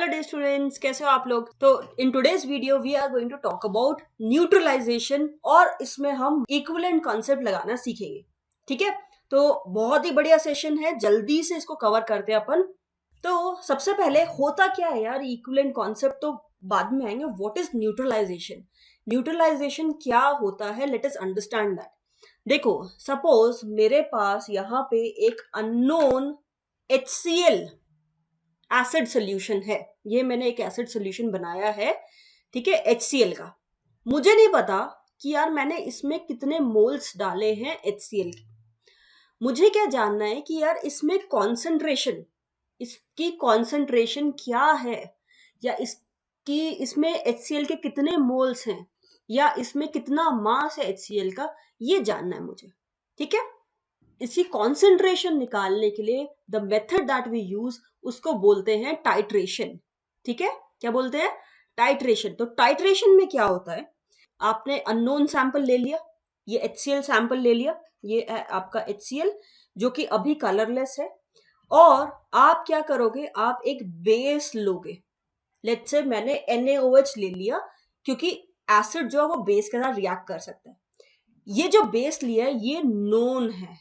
Day students, कैसे हो आप लोग। तो in today's video we are going to talk about neutralization और इसमें हम इक्विवेलेंट कॉन्सेप्ट लगाना सीखेंगे। ठीक है, तो बहुत ही बढ़िया सेशन है, जल्दी से इसको कवर करते हैं अपन। तो सबसे पहले होता क्या है यार, इक्विवेलेंट कॉन्सेप्ट तो बाद में आएंगे। What is neutralisation? न्यूट्रलाइजेशन क्या होता है, लेट अस अंडरस्टैंड दैट। देखो, सपोज मेरे पास यहाँ पे एक अननोन HCl एसिड सोल्यूशन है। ये मैंने एक एसिड सोल्यूशन बनाया है, ठीक है, HCl का। मुझे नहीं पता कि यार मैंने इसमें कितने मोल्स डाले हैं HCl के। मुझे क्या जानना है कि यार इसमें कॉन्सेंट्रेशन, इसकी कॉन्सेंट्रेशन क्या है, या इसमें HCl के कितने मोल्स हैं, या इसमें कितना मास है HCl का, ये जानना है मुझे। ठीक है, इसकी कॉन्सेंट्रेशन निकालने के लिए the method that we use, उसको बोलते हैं टाइट्रेशन। ठीक है, क्या बोलते हैं? टाइट्रेशन। तो टाइट्रेशन में क्या होता है, आपने अननोन सैंपल ले लिया, ये HCl सैंपल ले लिया, ये है आपका HCl जो कि अभी कलरलेस है, और आप क्या करोगे, आप एक बेस लोगे। लेट्स से मैंने NaOH ले लिया, क्योंकि एसिड जो है वो बेस के साथ रिएक्ट कर सकता है। ये जो बेस लिया है ये नोन है,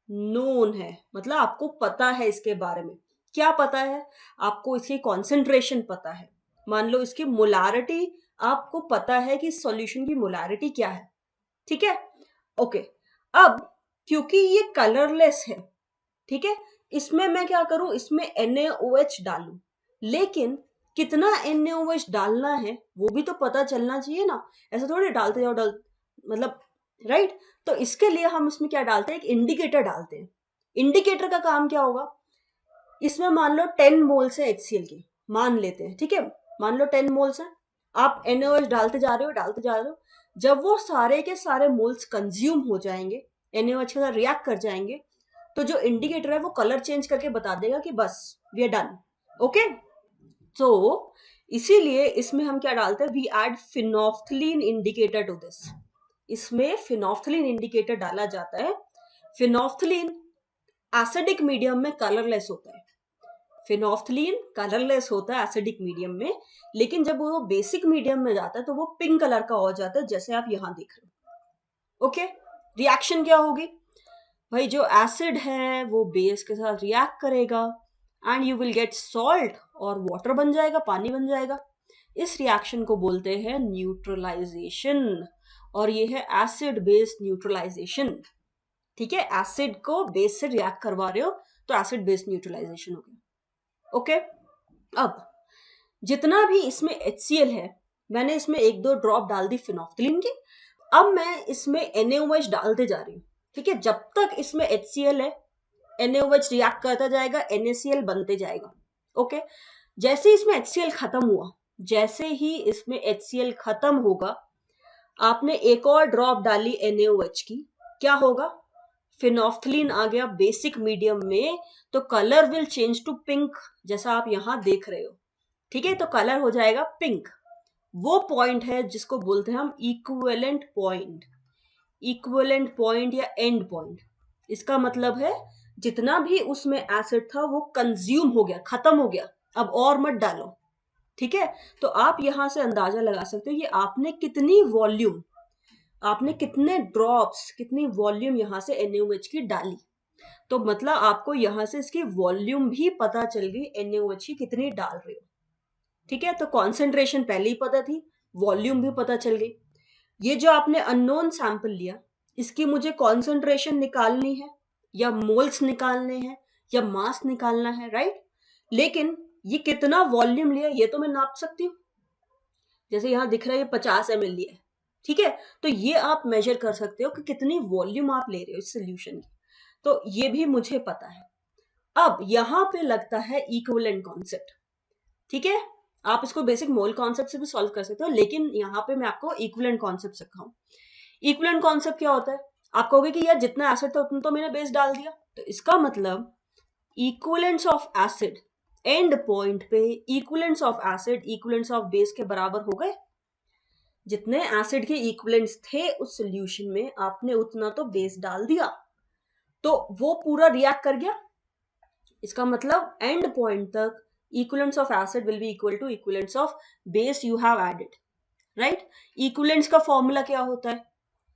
नोन है मतलब आपको पता है इसके बारे में। क्या पता है आपको? इसकी कॉन्सेंट्रेशन पता है, मान लो इसकी मोलारिटी आपको पता है कि सॉल्यूशन की मोलारिटी क्या है। ठीक है, ओके। अब क्योंकि ये कलरलेस है, ठीक है, इसमें मैं क्या करूं, इसमें NaOH डालूं, लेकिन कितना NaOH डालना है वो भी तो पता चलना चाहिए ना। ऐसे थोड़ी डालते जाओ, मतलब राइट। तो इसके लिए हम इसमें क्या डालते हैं, एक इंडिकेटर डालते हैं। इंडिकेटर का काम क्या होगा, इसमें मान लो 10 मोल्स है HCl के, मान लेते हैं, ठीक है, मान लो 10 मोल्स है। आप NaOH डालते जा रहे हो, डालते जा रहे हो, जब वो सारे के सारे मोल्स कंज्यूम हो जाएंगे, NaOH के साथ रिएक्ट कर जाएंगे, तो जो इंडिकेटर है वो कलर चेंज करके बता देगा कि बस वी आर डन। ओके, तो इसीलिए इसमें हम क्या डालते हैं, we add phenolphthalein indicator to this. इसमें फिनोफ्थलीन इंडिकेटर डाला जाता है। फिनोफ्थलीन एसिडिक मीडियम में कलरलेस होता है। फिनोफ्थलीन कलरलेस होता है एसिडिक मीडियम में, लेकिन जब वो बेसिक मीडियम में जाता है तो वो पिंक कलर का हो जाता है, जैसे आप यहां देख रहे हो। ओके, रिएक्शन क्या होगी भाई, जो एसिड है वो बेस के साथ रिएक्ट करेगा and you will get salt, और वाटर बन जाएगा, पानी बन जाएगा। इस रिएक्शन को बोलते हैं न्यूट्रलाइजेशन, और ये है एसिड बेस न्यूट्रलाइजेशन। ठीक है, एसिड को बेस से रिएक्ट करवा रहे हो तो एसिड बेस न्यूट्रलाइजेशन हो गया। ओके, अब जितना भी इसमें HCl है, मैंने इसमें 1-2 ड्रॉप डाल दी फिनोफ्थलीन की। अब मैं इसमें NaOH डालते जा रही हूँ। ठीक है, जब तक इसमें HCl है, NaOH रिएक्ट करता जाएगा, NaCl बनते जाएगा। ओके, जैसे ही इसमें HCl खत्म हुआ, जैसे ही इसमें HCl खत्म होगा, आपने एक और ड्रॉप डाली NaOH की, क्या होगा, फिनोफ्थलीन आ गया बेसिक मीडियम में, तो colour will change to pink, जैसा आप यहां देख रहे हो। ठीक है, तो कलर हो जाएगा पिंक। वो पॉइंट है जिसको बोलते हैं हम इक्विवेलेंट पॉइंट, इक्विवेलेंट पॉइंट या एंड पॉइंट। इसका मतलब है जितना भी उसमें एसिड था वो कंज्यूम हो गया, खत्म हो गया, अब और मत डालो। ठीक है, तो आप यहां से अंदाजा लगा सकते हो कि आपने कितनी वॉल्यूम, आपने कितने ड्रॉप्स, कितनी वॉल्यूम यहां से NaOH की डाली। तो मतलब आपको यहां से इसकी वॉल्यूम भी पता चल गई, NaOH की कितनी डाल रहे हो। ठीक है, तो कॉन्सेंट्रेशन पहले ही पता थी, वॉल्यूम भी पता चल गई। ये जो आपने अननोन सैंपल लिया, इसकी मुझे कॉन्सेंट्रेशन निकालनी है, या मोल्स निकालने हैं, या मास निकालना है, राइट। लेकिन ये कितना वॉल्यूम लिया ये तो मैं नाप सकती हूँ। जैसे यहां दिख रहा है ये 50 ml लिया है, ठीक है, तो ये आप मेजर कर सकते हो कि कितनी वॉल्यूम आप ले रहे हो इस सोल्यूशन की, तो ये भी मुझे पता है। अब यहां पे लगता है इक्विवेलेंट कॉन्सेप्ट। ठीक है, आप इसको बेसिक मोल कॉन्सेप्ट से भी सॉल्व कर सकते हो, लेकिन यहाँ पे मैं आपको इक्विवेलेंट कॉन्सेप्ट सिखाऊं। इक्विवेलेंट कॉन्सेप्ट क्या होता है, आप कहोगे कि यार जितना एसिड था उतना तो मैंने बेस डाल दिया, तो इसका मतलब equivalence of acid end point पे, equivalence of acid equivalence of base के बराबर हो गए। जितने एसिड के इक्विवेलेंट्स थे उस सॉल्यूशन में, आपने उतना तो बेस डाल दिया, तो वो पूरा रिएक्ट कर गया। इसका मतलब एंड पॉइंट तक Equivalents of acid will be equal to equivalents of base you have added, right? Equivalents का फॉर्मूला क्या होता है,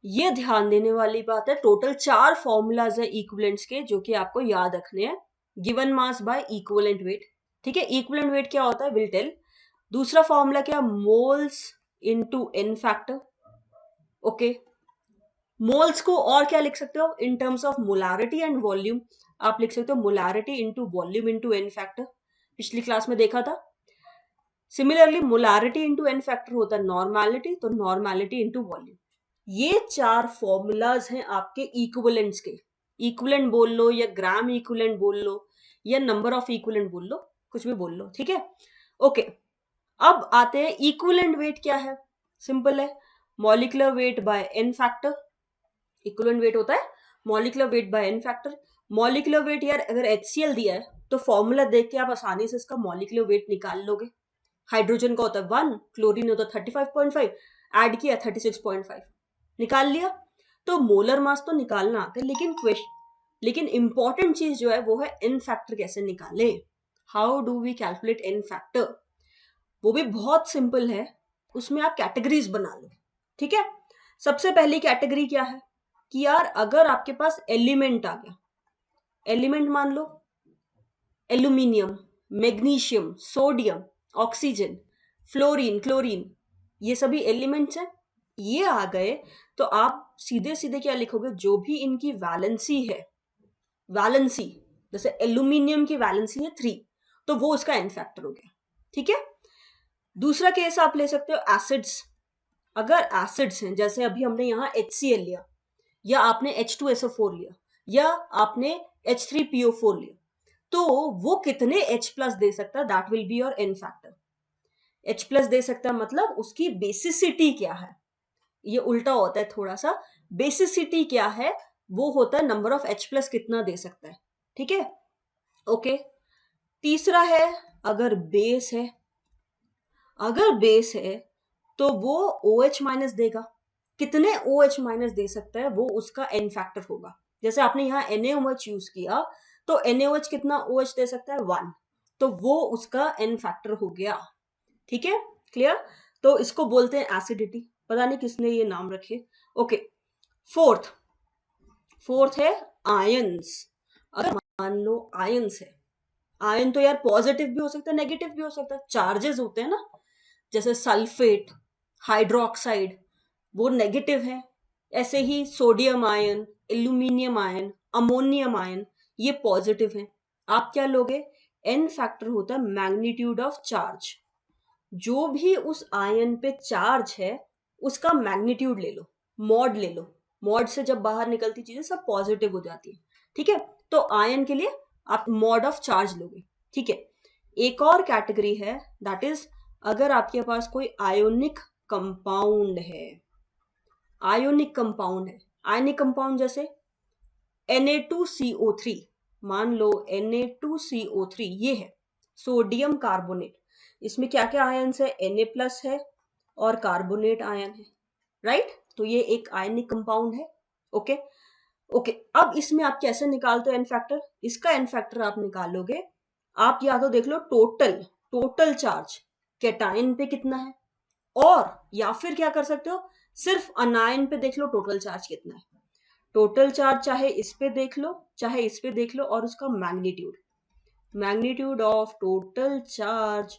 ये ध्यान देने वाली बात है. टोटल 4 फॉर्मूलाज है इक्विवेलेंट्स के, जो कि आपको याद रखने हैं. Given mass by equivalent weight. ठीक है, इक्विवेलेंट वेट क्या होता है विल टेल. दूसरा फॉर्मूला क्या, moles into n factor. Okay, moles को और क्या लिख सकते हो, in terms of molarity and volume आप लिख सकते हो molarity into volume into n factor. पिछली क्लास में देखा था. Similarly molarity into n factor होता है नॉर्मैलिटी, तो नॉर्मैलिटी इनटू वॉल्यूम. ये 4 फॉर्मूलाज हैं आपके इक्विवेलेंट्स के. इक्विवेलेंट बोल लो या ग्राम इक्विवेलेंट बोल लो या नंबर ऑफ इक्विवेलेंट बोल लो, कुछ भी बोल लो. ठीक है, ओके. अब आते हैं इक्विवेलेंट वेट क्या है. सिंपल है, molecular weight by n factor. Equivalent weight होता है molecular weight by n factor. Molecular weight यार अगर HCl दिया है तो फॉर्मूला देख के आप आसानी से इसका मॉलिक्यूलर वेट निकाल लोगे. हाइड्रोजन का होता है 1, क्लोरीन होता है 35.5, ऐड किया 36.5, निकाल लिया. तो मोलर मास तो निकालना आता है, लेकिन इंपॉर्टेंट चीज जो है वो है एन फैक्टर कैसे निकाले. How do we calculate n factor, वो भी बहुत सिंपल है. उसमें आप कैटेगरीज बना लो. ठीक है, सबसे पहली कैटेगरी क्या है कि यार अगर आपके पास एलिमेंट आ गया, एलिमेंट मान लो aluminium, magnesium, sodium, oxygen, fluorine, chlorine, ये सभी एलिमेंट्स हैं. ये आ गए तो आप सीधे सीधे क्या लिखोगे, जो भी इनकी वैलेंसी है, वैलेंसी जैसे एल्यूमिनियम की वैलेंसी है 3, तो वो उसका एन फैक्टर हो गया. ठीक है, दूसरा केस आप ले सकते हो एसिड्स. अगर एसिड्स हैं, जैसे अभी हमने यहाँ HCl लिया, या आपने H2SO4 लिया, या आपने H3PO4 लिया, तो वो कितने H प्लस दे सकता है, that will be your n factor. H plus दे सकता है मतलब उसकी बेसिसिटी क्या है, ये उल्टा होता है थोड़ा सा. बेसिसिटी क्या है, वो होता है नंबर ऑफ H प्लस कितना दे सकता है. ठीक है, ओके. तीसरा है अगर बेस है, अगर बेस है तो वो OH माइनस देगा. कितने OH माइनस दे सकता है वो उसका एन फैक्टर होगा. जैसे आपने यहाँ NaOH यूज किया तो NaOH कितना OH दे सकता है 1, तो वो उसका एन फैक्टर हो गया. ठीक है, क्लियर. तो इसको बोलते हैं एसिडिटी. पता नहीं किसने ये नाम रखे. ओके, फोर्थ है आयंस. अगर मान लो आयंस है, आयन तो यार पॉजिटिव भी हो सकता है नेगेटिव भी हो सकता है, चार्जेस होते हैं ना. जैसे सल्फेट, हाइड्रोक्साइड, वो नेगेटिव है. ऐसे ही sodium ion, aluminium ion, ammonium ion, ये पॉजिटिव है. आप क्या लोगे, एन फैक्टर होता है मैग्नीट्यूड ऑफ चार्ज. जो भी उस आयन पे चार्ज है उसका मैग्नीट्यूड ले लो, मॉड ले लो. मॉड से जब बाहर निकलती चीजें सब पॉजिटिव हो जाती है. ठीक है, तो आयन के लिए आप मॉड ऑफ चार्ज लोगे. ठीक है, एक और कैटेगरी है दैट इज अगर आपके पास कोई आयोनिक कंपाउंड है. आयोनिक कंपाउंड है, आयोनिक कंपाउंड जैसे Na2CO3, मान लो Na2CO3 ये है सोडियम कार्बोनेट. इसमें क्या क्या आयन्स है, Na प्लस है और कार्बोनेट आयन है, राइट. तो ये एक आयनिक कंपाउंड है. ओके ओके, अब इसमें आप कैसे निकालते हो एन फैक्टर. इसका एन फैक्टर आप निकालोगे, आप या तो देख लो टोटल चार्ज कैटायन पे कितना है, और या फिर क्या कर सकते हो, सिर्फ अनायन पे देख लो टोटल चार्ज कितना है. टोटल चार्ज चाहे इस पे देख लो चाहे इस पे देख लो, और उसका magnitude of total charge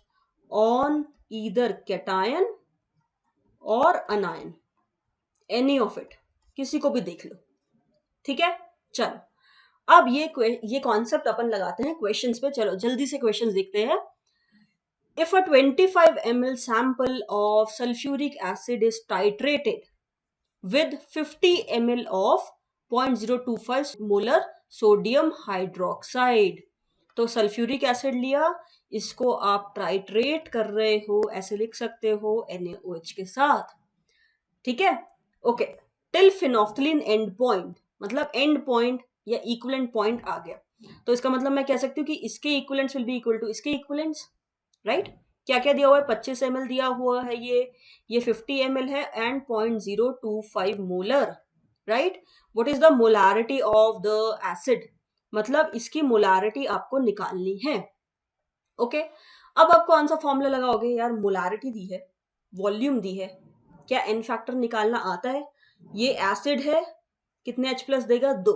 on either cation और अनायन, एनी ऑफ इट, किसी को भी देख लो. ठीक है, चलो अब ये कॉन्सेप्ट अपन लगाते हैं क्वेश्चंस पे. चलो जल्दी से क्वेश्चंस देखते हैं. If a 25 ml sample of sulfuric acid is titrated with 50 ml of 0.025 molar sodium hydroxide, तो सल्फ्यूरिक एसिड लिया, इसको आप ट्राइट्रेट कर रहे हो, ऐसे लिख सकते हो NaOH के साथ. ठीक है, okay. Till phenolphthalein and point, मतलब एंड पॉइंट या इक्विवेलेंट पॉइंट आ गया, तो इसका मतलब मैं कह सकती हूँ कि इसके equivalents will be equal to इसके इक्विवेलेंट्स, राइट. क्या क्या दिया हुआ है, 25 ml दिया हुआ है, ये 50 ml है and 0.025 molar, right. What is the molarity of the acid, मतलब इसकी मोलारिटी आपको निकालनी है. ओके अब आप कौन सा फॉर्मूला लगाओगे यार? मोलारिटी दी है, वॉल्यूम दी है, क्या एन फैक्टर निकालना आता है? ये एसिड है, कितने H प्लस देगा? 2।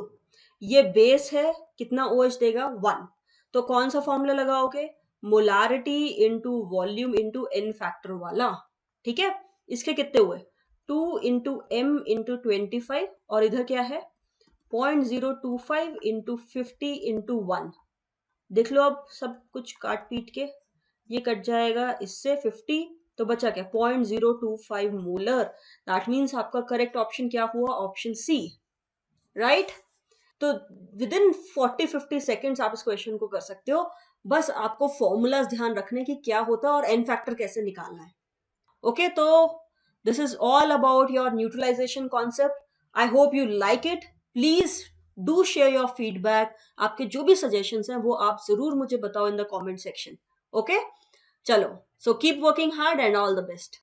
ये बेस है, कितना OH देगा? 1। तो कौन सा फॉर्मूला लगाओगे? Molarity into volume into n factor वाला। ठीक है, इसके कितने हुए? 2 इंटू एम इंटू 25, और इधर क्या है? 0.025 इंटू 50 इंटू 1। देख लो अब सब कुछ काट पीट के, ये कट जाएगा इससे 50, तो बचा क्या? 0.025 मोलर। दैट मीन्स आपका करेक्ट ऑप्शन क्या हुआ? Option c, right? तो विद इन 40-50 सेकेंड्स आप इस क्वेश्चन को कर सकते हो। बस आपको फॉर्मूलाज ध्यान रखने की क्या होता है और एन फैक्टर कैसे निकालना है। ओके, तो this is all about your neutralization concept. I hope you like it. Please do share your feedback. आपके जो भी सजेशंस हैं वो आप जरूर मुझे बताओ in the comment section. Okay, चलो, so keep working hard and all the best.